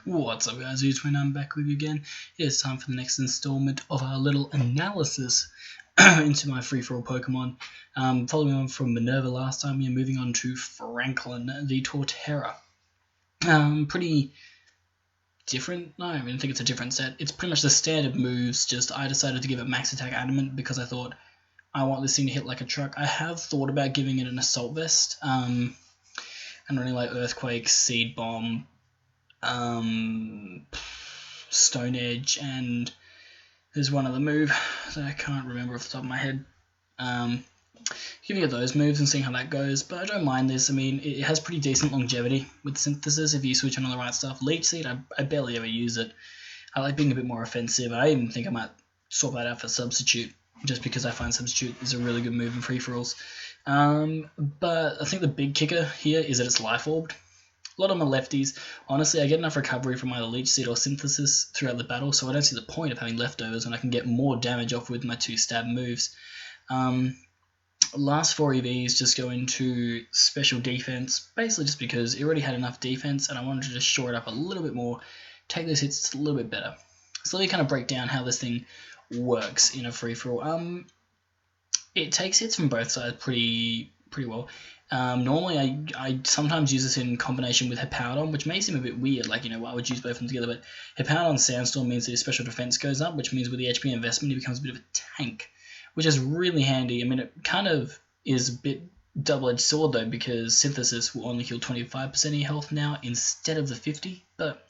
What's up guys, I'm back with you again. It's time for the next installment of our little analysis into my free-for-all Pokemon. Following on from Minerva last time, we're moving on to Franklin, the Torterra. Pretty different. No, I think it's a different set. It's pretty much the standard moves, just I decided to give it Max Attack Adamant because I thought I want this thing to hit like a truck. I have thought about giving it an Assault Vest, and running like Earthquake, Seed Bomb, Stone Edge, and there's one other move that I can't remember off the top of my head. Giving it those moves and seeing how that goes, but I don't mind this. I mean, it has pretty decent longevity with Synthesis if you switch on the right stuff. Leech Seed, I barely ever use it. I like being a bit more offensive. I even think I might swap that out for Substitute, just because I find Substitute is a really good move in free-for-alls. But I think the big kicker here is that it's Life Orbed. A lot of my lefties, honestly, I get enough recovery from either Leech Seed or Synthesis throughout the battle, so I don't see the point of having leftovers when I can get more damage off with my 2 stab moves. Last 4 EVs just go into special defense, basically just because it already had enough defense and I wanted to just shore it up a little bit more, take those hits a little bit better. So let me kind of break down how this thing works in a free-for-all. It takes hits from both sides pretty well. Normally, I sometimes use this in combination with Hippowdon, which may seem a bit weird, like, why would you use both of them together, but Hippowdon Sandstorm means that his special defense goes up, which means with the HP investment, he becomes a bit of a tank, which is really handy. I mean, it kind of is a bit double-edged sword, though, because Synthesis will only heal 25% of your health now instead of the 50, but,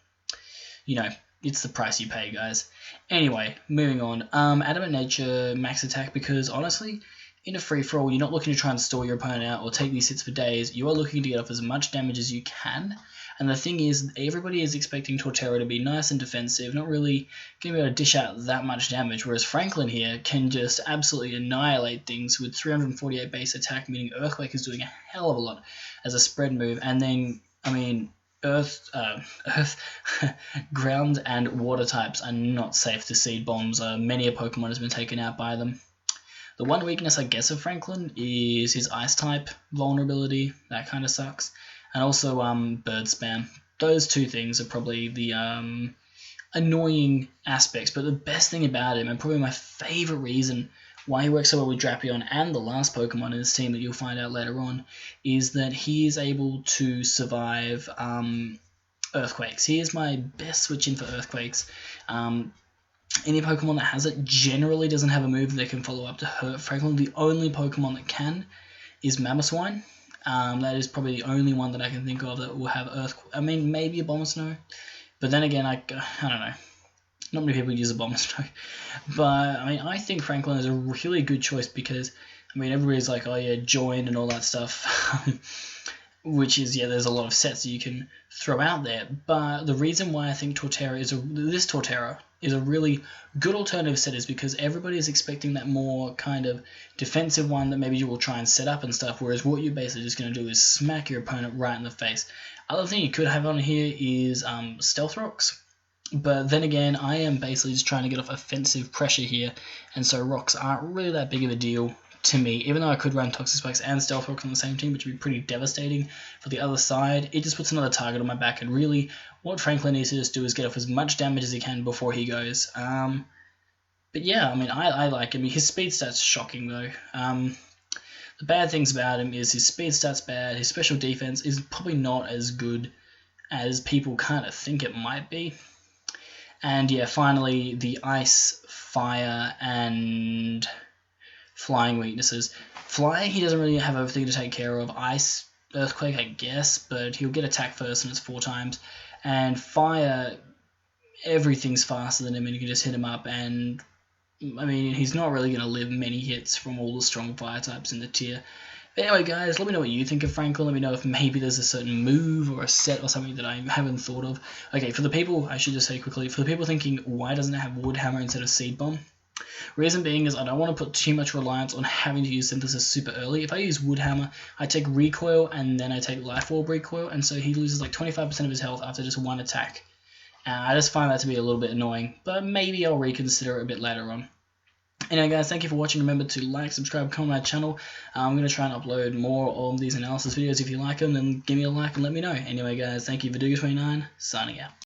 it's the price you pay, guys. Anyway, moving on. Adamant Nature, Max Attack, because, honestly, in a free-for-all, you're not looking to try and stall your opponent out or take these hits for days. You are looking to get off as much damage as you can. And the thing is, everybody is expecting Torterra to be nice and defensive, not really going to be able to dish out that much damage, whereas Franklin here can just absolutely annihilate things with 348 base attack, meaning Earthquake is doing a hell of a lot as a spread move. And then, I mean, Earth, ground and water types are not safe to Seed Bombs. Many a Pokemon has been taken out by them. The one weakness, I guess, of Franklin is his Ice type vulnerability. That kind of sucks. And also Bird Spam. Those 2 things are probably the annoying aspects. But the best thing about him, and probably my favorite reason why he works so well with Drapion and the last Pokemon in this team that you'll find out later on, is that he is able to survive Earthquakes. He is my best switch in for Earthquakes. Any Pokemon that has it generally doesn't have a move that can follow up to hurt Franklin. The only Pokemon that can is Mamoswine. That is probably the only one that I can think of that will have Earthquake. I mean, maybe a Abomasnow. But then again, I don't know. Not many people use a Abomasnow. But, I mean, I think Franklin is a really good choice because, I mean, everybody's like, oh yeah, Join and all that stuff. Which is, there's a lot of sets that you can throw out there. But the reason why I think this Torterra is a really good alternative set is because everybody is expecting that more kind of defensive one that maybe you will try and set up and stuff, whereas what you're basically just going to do is smack your opponent right in the face. Other thing you could have on here is Stealth Rocks. But then again, I am basically just trying to get off offensive pressure here, and so Rocks aren't really that big of a deal to me, even though I could run Toxic Spikes and Stealth Rocks on the same team, which would be pretty devastating for the other side. It just puts another target on my back, and really what Franklin needs to just do is get off as much damage as he can before he goes. But yeah, I mean, I like him. His speed stat's shocking, though. The bad things about him is his speed stat's bad, his special defense is probably not as good as people kind of think it might be. And yeah, finally, the Ice, Fire, and Flying weaknesses. Flying, he doesn't really have everything to take care of. Ice, Earthquake, I guess, but he'll get attack first and it's 4 times. And Fire, everything's faster than him and you can just hit him up. And, I mean, he's not really going to live many hits from all the strong fire types in the tier. But anyway, guys, let me know what you think of Franklin. Let me know if maybe there's a certain move or a set or something that I haven't thought of. Okay, for the people, I should just say quickly, for the people thinking, why doesn't it have Woodhammer instead of Seed Bomb? Reason being is I don't want to put too much reliance on having to use Synthesis super early. If I use Woodhammer, I take Recoil and then I take Life Orb Recoil, and so he loses like 25% of his health after just 1 attack. I just find that to be a little bit annoying, but maybe I'll reconsider it a bit later on. Anyway guys, thank you for watching. Remember to like, subscribe, comment on my channel. I'm going to try and upload more of these analysis videos. If you like them, then give me a like and let me know. Anyway guys, thank you for Duga29, signing out.